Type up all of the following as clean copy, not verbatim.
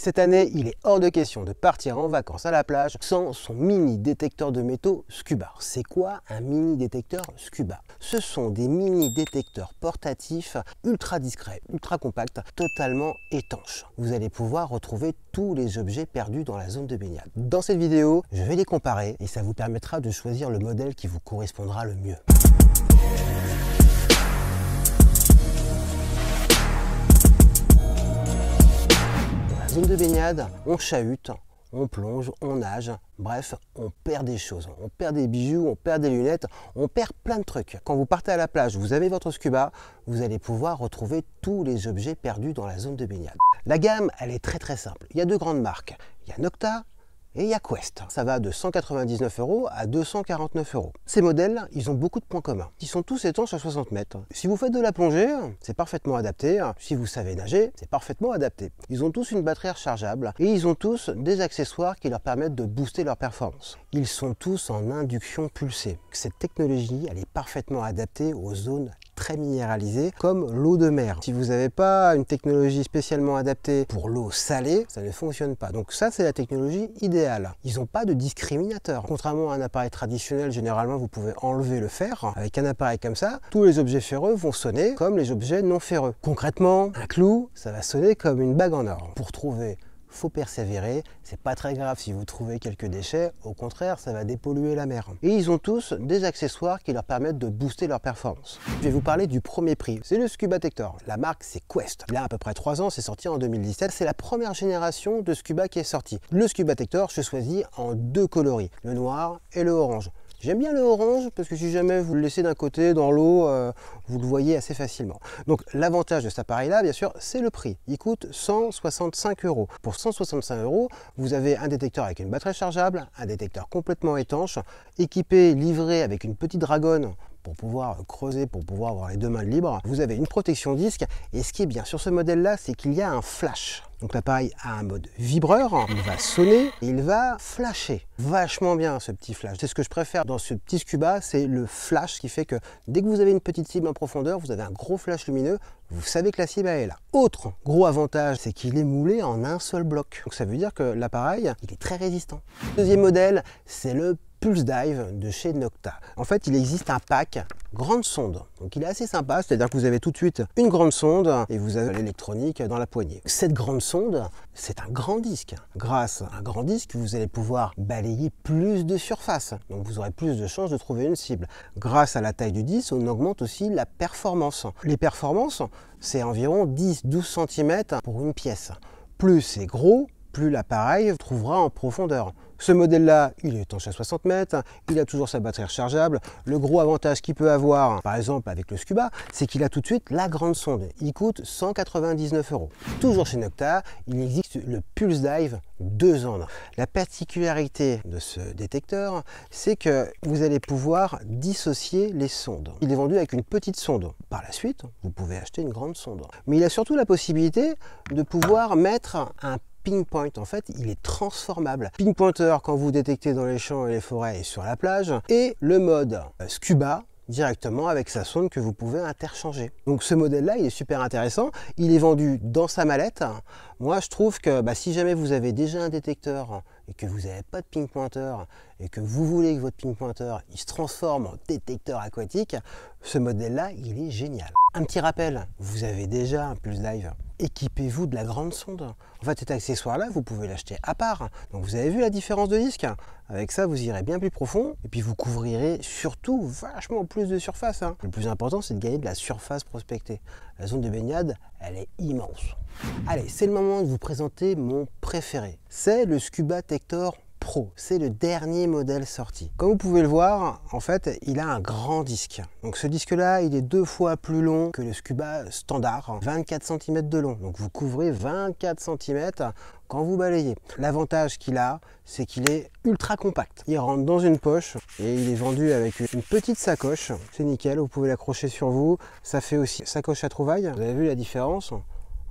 Cette année, il est hors de question de partir en vacances à la plage sans son mini détecteur de métaux Scuba. C'est quoi un mini détecteur Scuba? Ce sont des mini détecteurs portatifs ultra discrets, ultra compacts, totalement étanches. Vous allez pouvoir retrouver tous les objets perdus dans la zone de baignade. Dans cette vidéo, je vais les comparer et ça vous permettra de choisir le modèle qui vous correspondra le mieux. Zone de baignade, on chahute, on plonge, on nage, bref, on perd des choses. On perd des bijoux, on perd des lunettes, on perd plein de trucs. Quand vous partez à la plage, vous avez votre Scuba, vous allez pouvoir retrouver tous les objets perdus dans la zone de baignade. La gamme, elle est très simple. Il y a deux grandes marques. Il y a Nokta et il y a Quest. Ça va de 199 € à 249 €. Ces modèles, ils ont beaucoup de points communs. Ils sont tous étanches à 60 mètres. Si vous faites de la plongée, c'est parfaitement adapté. Si vous savez nager, c'est parfaitement adapté. Ils ont tous une batterie rechargeable et ils ont tous des accessoires qui leur permettent de booster leur performance. Ils sont tous en induction pulsée. Cette technologie, elle est parfaitement adaptée aux zones très minéralisées comme l'eau de mer. Si vous n'avez pas une technologie spécialement adaptée pour l'eau salée, ça ne fonctionne pas. Donc ça, c'est la technologie idéale. Ils n'ont pas de discriminateur. Contrairement à un appareil traditionnel, généralement, vous pouvez enlever le fer. Avec un appareil comme ça, tous les objets ferreux vont sonner comme les objets non ferreux. Concrètement, un clou, ça va sonner comme une bague en or. Pour trouver, faut persévérer, c'est pas très grave si vous trouvez quelques déchets, au contraire ça va dépolluer la mer. Et ils ont tous des accessoires qui leur permettent de booster leur performance. Je vais vous parler du premier prix, c'est le Scuba Tector, la marque c'est Quest. Il a à peu près 3 ans, c'est sorti en 2017, c'est la première génération de Scuba qui est sortie. Le Scuba Tector, je choisis en deux coloris, le noir et le orange. J'aime bien le orange parce que si jamais vous le laissez d'un côté dans l'eau, vous le voyez assez facilement. Donc l'avantage de cet appareil-là, bien sûr, c'est le prix. Il coûte 165 €. Pour 165 €, vous avez un détecteur avec une batterie rechargeable, un détecteur complètement étanche, équipé, livré avec une petite dragonne pour pouvoir creuser, pour pouvoir avoir les deux mains libres. Vous avez une protection disque et ce qui est bien sur ce modèle-là, c'est qu'il y a un flash. Donc l'appareil a un mode vibreur, il va sonner et il va flasher. Vachement bien ce petit flash. C'est ce que je préfère dans ce petit Scuba, c'est le flash qui fait que dès que vous avez une petite cible en profondeur, vous avez un gros flash lumineux, vous savez que la cible est là. Autre gros avantage, c'est qu'il est moulé en un seul bloc. Donc ça veut dire que l'appareil, il est très résistant. Deuxième modèle, c'est le Pulse Dive de chez Nokta. En fait, il existe un pack grande sonde. Donc il est assez sympa, c'est-à-dire que vous avez tout de suite une grande sonde et vous avez l'électronique dans la poignée. Cette grande sonde, c'est un grand disque. Grâce à un grand disque, vous allez pouvoir balayer plus de surface. Donc vous aurez plus de chances de trouver une cible. Grâce à la taille du disque, on augmente aussi la performance. Les performances, c'est environ 10-12 cm pour une pièce. Plus c'est gros, plus l'appareil trouvera en profondeur. Ce modèle-là, il est étanche à 60 mètres, il a toujours sa batterie rechargeable. Le gros avantage qu'il peut avoir, par exemple avec le Scuba, c'est qu'il a tout de suite la grande sonde. Il coûte 199 €. Toujours chez Nokta, il existe le Pulse Dive 2 en 1. La particularité de ce détecteur, c'est que vous allez pouvoir dissocier les sondes. Il est vendu avec une petite sonde. Par la suite, vous pouvez acheter une grande sonde. Mais il a surtout la possibilité de pouvoir mettre un pinpoint. En fait, il est transformable. Pinpointer quand vous détectez dans les champs et les forêts et sur la plage, et le mode Scuba directement avec sa sonde que vous pouvez interchanger. Donc ce modèle-là, il est super intéressant. Il est vendu dans sa mallette. Moi, je trouve que si jamais vous avez déjà un détecteur et que vous n'avez pas de pinpointer et que vous voulez que votre pinpointer il se transforme en détecteur aquatique, ce modèle-là, il est génial. Un petit rappel, vous avez déjà un Pulse Dive. Équipez-vous de la grande sonde. En fait, cet accessoire-là, vous pouvez l'acheter à part. Donc vous avez vu la différence de disque? Avec ça, vous irez bien plus profond et puis vous couvrirez surtout vachement plus de surface. Le plus important, c'est de gagner de la surface prospectée. La zone de baignade, elle est immense. Allez, c'est le moment de vous présenter mon préféré. C'est le Scuba Tector Pro, c'est le dernier modèle sorti. Comme vous pouvez le voir, en fait, il a un grand disque. Donc ce disque-là, il est 2 fois plus long que le Scuba standard, 24 cm de long. Donc vous couvrez 24 cm quand vous balayez. L'avantage qu'il a, c'est qu'il est ultra compact. Il rentre dans une poche et il est vendu avec une petite sacoche. C'est nickel, vous pouvez l'accrocher sur vous. Ça fait aussi sacoche à trouvailles. Vous avez vu la différence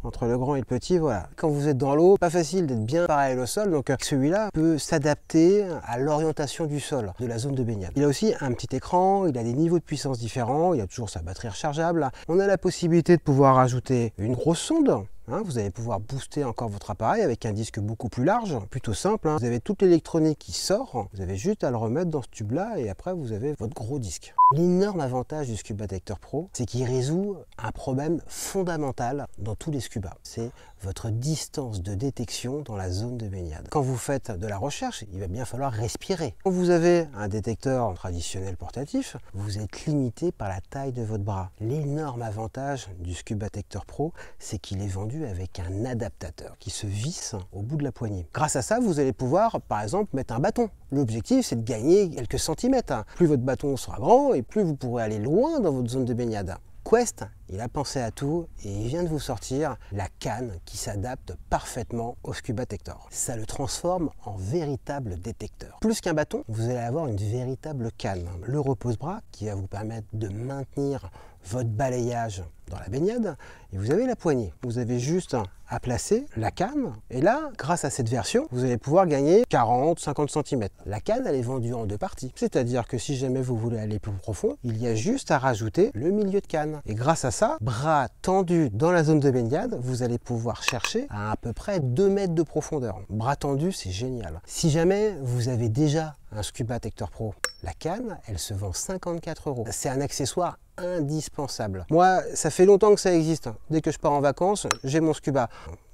entre le grand et le petit, voilà. Quand vous êtes dans l'eau, pas facile d'être bien parallèle au sol, donc celui-là peut s'adapter à l'orientation du sol, de la zone de baignade. Il a aussi un petit écran, il a des niveaux de puissance différents, il a toujours sa batterie rechargeable. On a la possibilité de pouvoir ajouter une grosse sonde, hein. Vous allez pouvoir booster encore votre appareil avec un disque beaucoup plus large, plutôt simple, hein. Vous avez toute l'électronique qui sort, vous avez juste à le remettre dans ce tube-là et après vous avez votre gros disque. L'énorme avantage du Scubatector Pro, c'est qu'il résout un problème fondamental dans tous les scubas. C'est votre distance de détection dans la zone de baignade. Quand vous faites de la recherche, il va bien falloir respirer. Quand vous avez un détecteur traditionnel portatif, vous êtes limité par la taille de votre bras. L'énorme avantage du Scubatector Pro, c'est qu'il est vendu avec un adaptateur qui se visse au bout de la poignée. Grâce à ça, vous allez pouvoir, par exemple, mettre un bâton. L'objectif, c'est de gagner quelques centimètres. Plus votre bâton sera grand et plus vous pourrez aller loin dans votre zone de baignade. Quest, il a pensé à tout et il vient de vous sortir la canne qui s'adapte parfaitement au Scubatector. Ça le transforme en véritable détecteur. Plus qu'un bâton, vous allez avoir une véritable canne. Le repose-bras qui va vous permettre de maintenir votre balayage dans la baignade et vous avez la poignée. Vous avez juste à placer la canne et là, grâce à cette version, vous allez pouvoir gagner 40-50 cm. La canne, elle est vendue en deux parties. C'est-à-dire que si jamais vous voulez aller plus profond, il y a juste à rajouter le milieu de canne. Et grâce à ça, bras tendus dans la zone de baignade, vous allez pouvoir chercher à peu près 2 mètres de profondeur. Bras tendus, c'est génial. Si jamais vous avez déjà un Scubatector Pro, la canne, elle se vend 54 €. C'est un accessoire indispensable. Moi, ça fait longtemps que ça existe. Dès que je pars en vacances, j'ai mon scuba.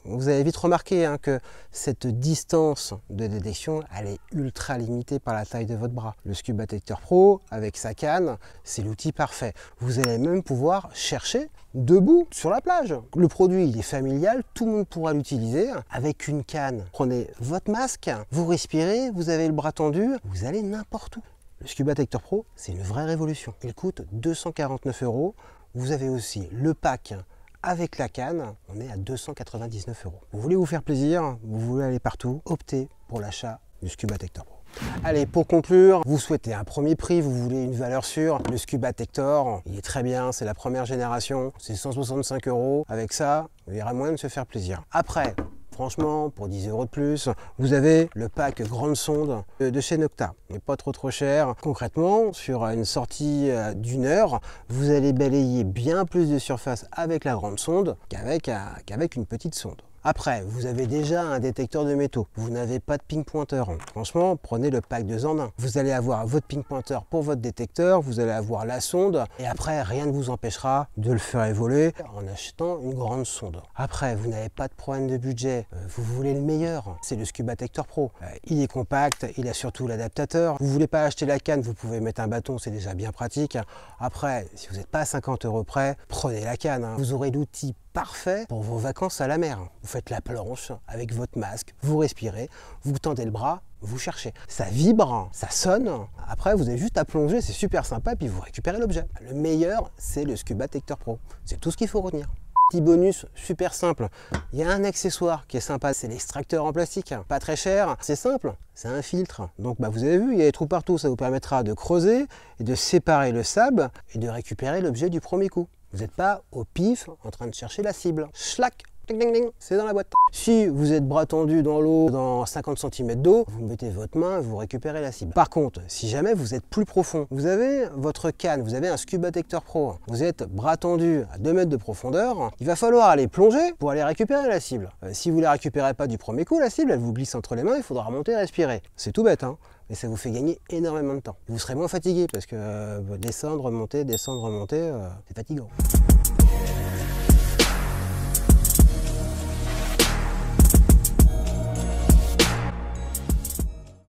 Vous avez vite remarqué que cette distance de détection, elle est ultra limitée par la taille de votre bras. Le Scubatector Pro, avec sa canne, c'est l'outil parfait. Vous allez même pouvoir chercher debout sur la plage. Le produit, il est familial, tout le monde pourra l'utiliser. Avec une canne, prenez votre masque, vous respirez, vous avez le bras tendu, vous allez n'importe où. Le Scubatector Pro, c'est une vraie révolution. Il coûte 249 €. Vous avez aussi le pack avec la canne, on est à 299 €. Vous voulez vous faire plaisir, vous voulez aller partout, optez pour l'achat du Scubatector Pro. Allez, pour conclure, vous souhaitez un premier prix, vous voulez une valeur sûre, le Scubatector, il est très bien, c'est la première génération, c'est 165 €. Avec ça, il y aura moyen de se faire plaisir. Après, franchement, pour 10 € de plus, vous avez le pack grande sonde de chez Nocta. Il n'est pas trop cher. Concrètement, sur une sortie d'1 heure, vous allez balayer bien plus de surface avec la grande sonde qu'avec une petite sonde. Après, vous avez déjà un détecteur de métaux. Vous n'avez pas de ping pointer. Franchement, prenez le pack 2 en 1. Vous allez avoir votre ping pointer pour votre détecteur, vous allez avoir la sonde, et après, rien ne vous empêchera de le faire évoluer en achetant une grande sonde. Après, vous n'avez pas de problème de budget. Vous voulez le meilleur, c'est le Scubatector Pro. Il est compact, il a surtout l'adaptateur. Vous voulez pas acheter la canne, vous pouvez mettre un bâton, c'est déjà bien pratique. Après, si vous n'êtes pas à 50 € près, prenez la canne. Vous aurez l'outil parfait pour vos vacances à la mer. Vous faites la planche avec votre masque, vous respirez, vous tendez le bras, vous cherchez. Ça vibre, ça sonne. Après, vous avez juste à plonger, c'est super sympa, puis vous récupérez l'objet. Le meilleur, c'est le Scubatector Pro. C'est tout ce qu'il faut retenir. Petit bonus super simple, il y a un accessoire qui est sympa, c'est l'extracteur en plastique, pas très cher, c'est simple, c'est un filtre. Donc vous avez vu, il y a des trous partout, ça vous permettra de creuser et de séparer le sable et de récupérer l'objet du premier coup. Vous n'êtes pas au pif en train de chercher la cible. Schlac, ding ding ding, c'est dans la boîte. Si vous êtes bras tendu dans l'eau, dans 50 cm d'eau, vous mettez votre main et vous récupérez la cible. Par contre, si jamais vous êtes plus profond, vous avez votre canne, vous avez un Scubatector Pro, vous êtes bras tendu à 2 mètres de profondeur, il va falloir aller plonger pour aller récupérer la cible. Si vous ne la récupérez pas du premier coup, la cible, elle vous glisse entre les mains, il faudra remonter et respirer. C'est tout bête, mais ça vous fait gagner énormément de temps. Vous serez moins fatigué parce que descendre, remonter, c'est fatigant.